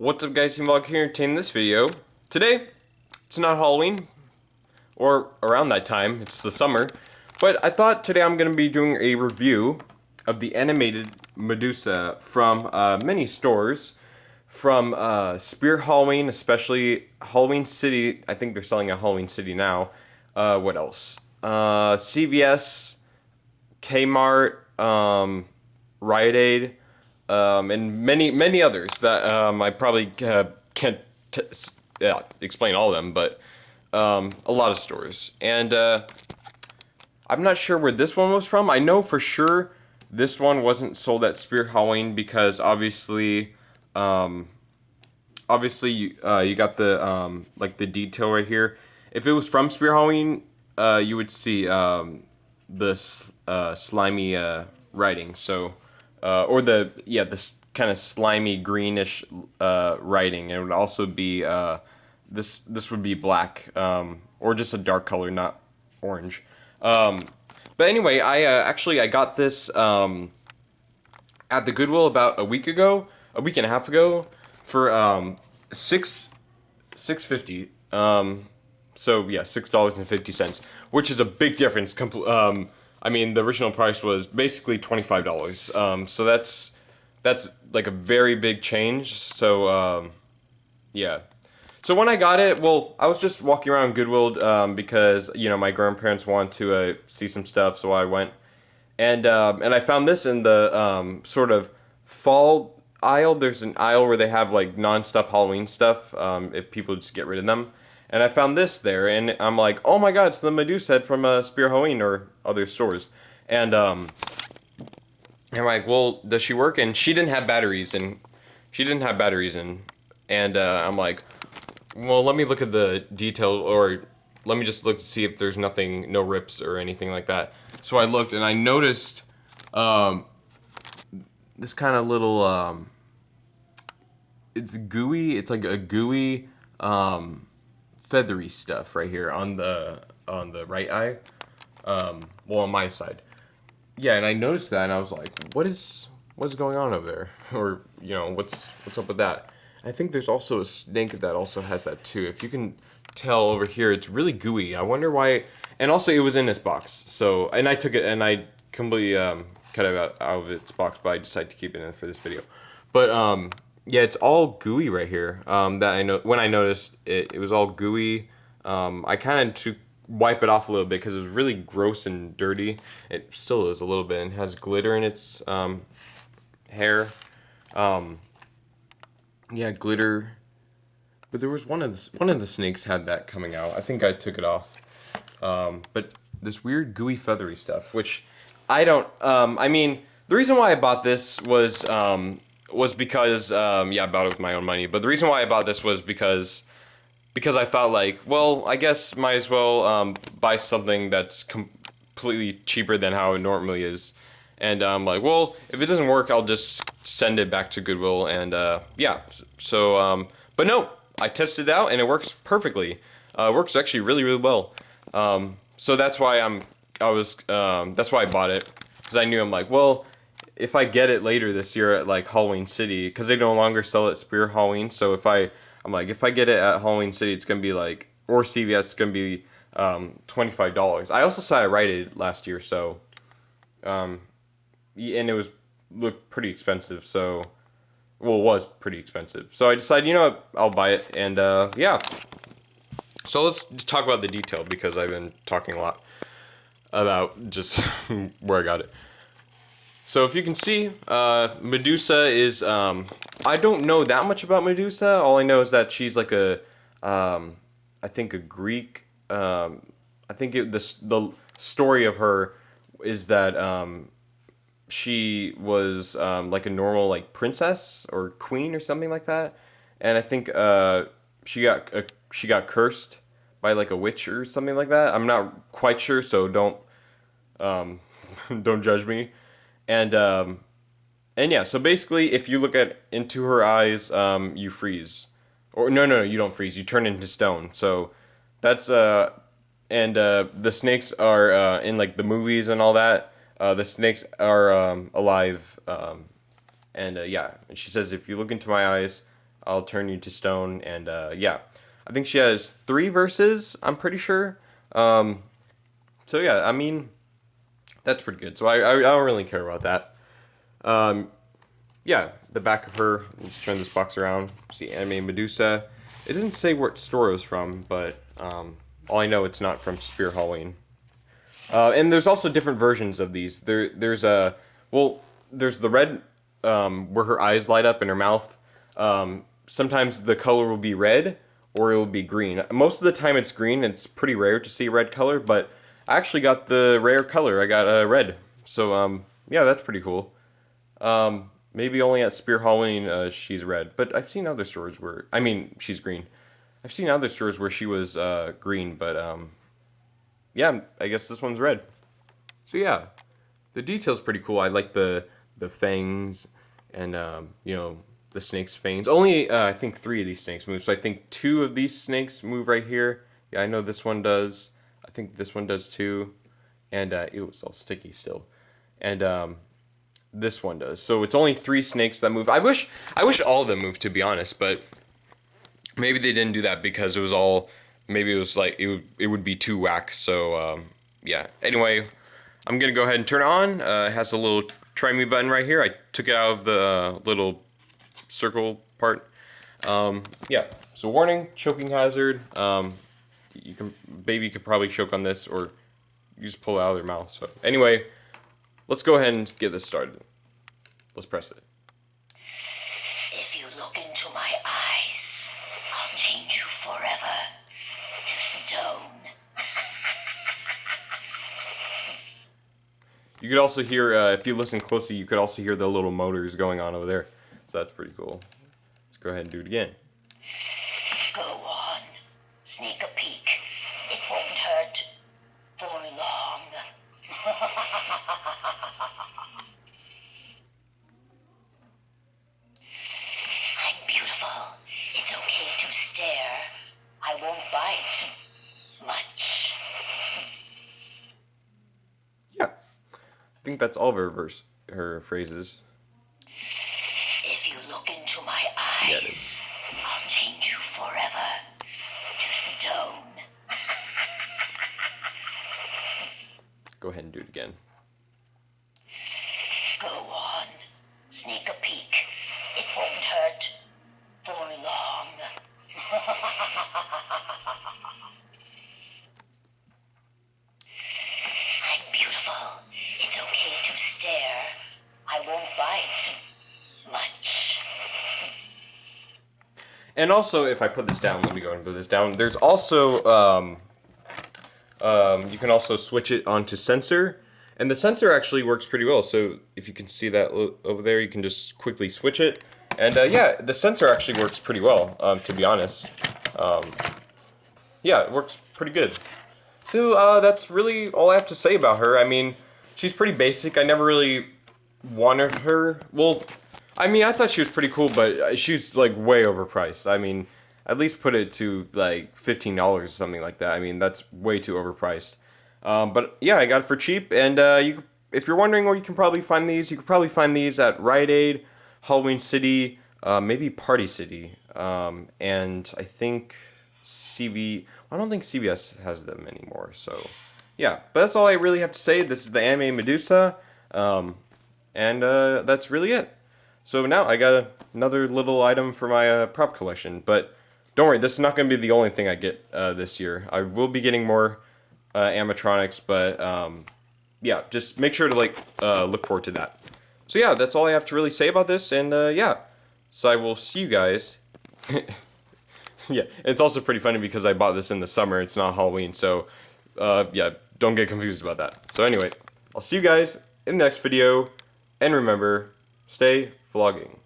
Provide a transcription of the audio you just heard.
What's up guys, Vlog here in this video. Today, it's not Halloween, or around that time, it's the summer, but I thought today I'm going to be doing a review of the animated Medusa from many stores, from Spirit Halloween, especially Halloween City. I think they're selling at Halloween City now. What else? CVS, Kmart, Rite Aid, and many others that I probably can't explain all of them, but a lot of stores. And I'm not sure where this one was from. I know for sure this one wasn't sold at Spirit Halloween because obviously you got the like the detail right here. If it was from Spirit Halloween, you would see the slimy writing. So or this kind of slimy greenish writing. It would also be this would be black, or just a dark color, not orange. But anyway, I got this at the Goodwill about a week and a half ago, for $6.50. So yeah, $6.50, which is a big difference. I mean, the original price was basically $25. So that's like a very big change. So yeah. So when I got it, well, I was just walking around Goodwill because my grandparents wanted to see some stuff, so I went and I found this in the sort of fall aisle. There's an aisle where they have like non-stop Halloween stuff, if people just get rid of them. And I found this there, and I'm like, oh my god, it's the Medusa head from Spirit Halloween or other stores. And I'm like, well, does she work? And she didn't have batteries, and I'm like, well, let me look at the detail, or let me just look to see if there's no rips or anything like that. So I looked, and I noticed this kind of little, it's gooey, it's like a gooey, feathery stuff right here on the right eye, well, on my side. Yeah, and I noticed that, and I was like, what's going on over there? Or, what's up with that? I think there's also a snake that also has that too. If you can tell over here, it's really gooey. I wonder why. And also, it was in this box. So, and I took it, and I completely cut it out of its box, but I decided to keep it in for this video. But yeah, it's all gooey right here. That I know when I noticed it was all gooey. I kind of to wipe it off a little bit because it was really gross and dirty. It still is a little bit, and has glitter in its hair. Yeah, glitter. But there was one of the snakes had that coming out. I think I took it off. But this weird gooey feathery stuff, which I don't. I mean, the reason why I bought this was because yeah, I bought it with my own money. But the reason why I bought this was because I thought, like, well, I guess might as well buy something that's completely cheaper than how it normally is. And I'm like, well, if it doesn't work, I'll just send it back to Goodwill. And yeah, so but no, I tested it out and it works perfectly. It works actually really well. So that's why that's why I bought it, because I knew, I'm like, well, if I get it later this year at like Halloween City, because they no longer sell it at Spirit Halloween. So if I get it at Halloween City, it's gonna be like, or CVS, it's gonna be $25. I also saw it Rite Aid last year, so and it looked pretty expensive. So, well, it was pretty expensive. So I decided, what, I'll buy it, and yeah. So let's just talk about the detail, because I've been talking a lot about just where I got it. So if you can see, Medusa is, I don't know that much about Medusa. All I know is that she's like I think a Greek, I think the story of her is that she was like a normal like princess or queen or something like that. And I think she got cursed by like a witch or something like that. I'm not quite sure, so don't don't judge me. And yeah, so basically, if you look into her eyes, you freeze. Or no, you don't freeze. You turn into stone. So that's and the snakes are in like the movies and all that. The snakes are alive. And yeah, and she says, if you look into my eyes, I'll turn you to stone, and yeah. I think she has 3 verses, I'm pretty sure. So yeah, I mean, that's pretty good. So I don't really care about that. Um, yeah, the back of her. Let's turn this box around. See anime Medusa. It doesn't say what store it was from, but all I know it's not from Spear Halloween. And there's also different versions of these. There's a well, there's the red where her eyes light up in her mouth. Sometimes the color will be red or it will be green. Most of the time it's green. It's pretty rare to see red color, but I actually got the rare color. I got red. So yeah, that's pretty cool. Maybe only at Spear Halloween she's red, but I've seen other stores where I mean she's green. I've seen other stores where she was green, but yeah, I guess this one's red. So yeah, the detail's pretty cool. I like the fangs and you know, the snake's fangs. Only I think 3 of these snakes move. So I think 2 of these snakes move right here. Yeah, I know this one does. I think this one does too. And it was all sticky still. And this one does. So it's only 3 snakes that move. I wish all of them moved, to be honest, but maybe they didn't do that because it was all, maybe it was like it would be too whack. So yeah. Anyway, I'm gonna go ahead and turn it on. It has a little try me button right here. I took it out of the little circle part. Yeah. So warning, choking hazard. Baby could probably choke on this, or you just pull it out of their mouth. So anyway, let's go ahead and get this started. Let's press it. If you look into my eyes, I'll change you forever to stone. You could also hear, if you listen closely, you could also hear the little motors going on over there. So that's pretty cool. Let's go ahead and do it again. Go on, sneak a peek. It won't hurt for long. I'm beautiful. It's okay to stare. I won't bite much. Yeah. I think that's all of her phrases. If you look into my eyes, Yeah, it is. I'll change you forever to stone. Go ahead and do it again. Go on, sneak a peek. It won't hurt for long. I'm beautiful. It's okay to stare. I won't bite much. And also, if I put this down, let me go ahead and put this down. There's also, you can also switch it onto sensor. And the sensor actually works pretty well. So if you can see that over there, you can just quickly switch it. And yeah, the sensor actually works pretty well, to be honest. Yeah, it works pretty good. So that's really all I have to say about her. I mean, she's pretty basic. I never really wanted her. Well, I mean, I thought she was pretty cool, but she's like way overpriced. I mean, at least put it to like $15 or something like that. I mean, that's way too overpriced. But yeah, I got it for cheap, and if you're wondering where you can probably find these, you could probably find these at Rite Aid, Halloween City, maybe Party City, and I think I don't think CVS has them anymore. So yeah, but that's all I really have to say. This is the anime Medusa, and that's really it. So now I got another little item for my prop collection, but don't worry, this is not going to be the only thing I get this year. I will be getting more animatronics, but yeah, just make sure to look forward to that. So yeah, that's all I have to really say about this, and yeah, so I will see you guys. Yeah, it's also pretty funny because I bought this in the summer. It's not Halloween, so yeah, don't get confused about that. So anyway, I'll see you guys in the next video, and remember, stay vlogging.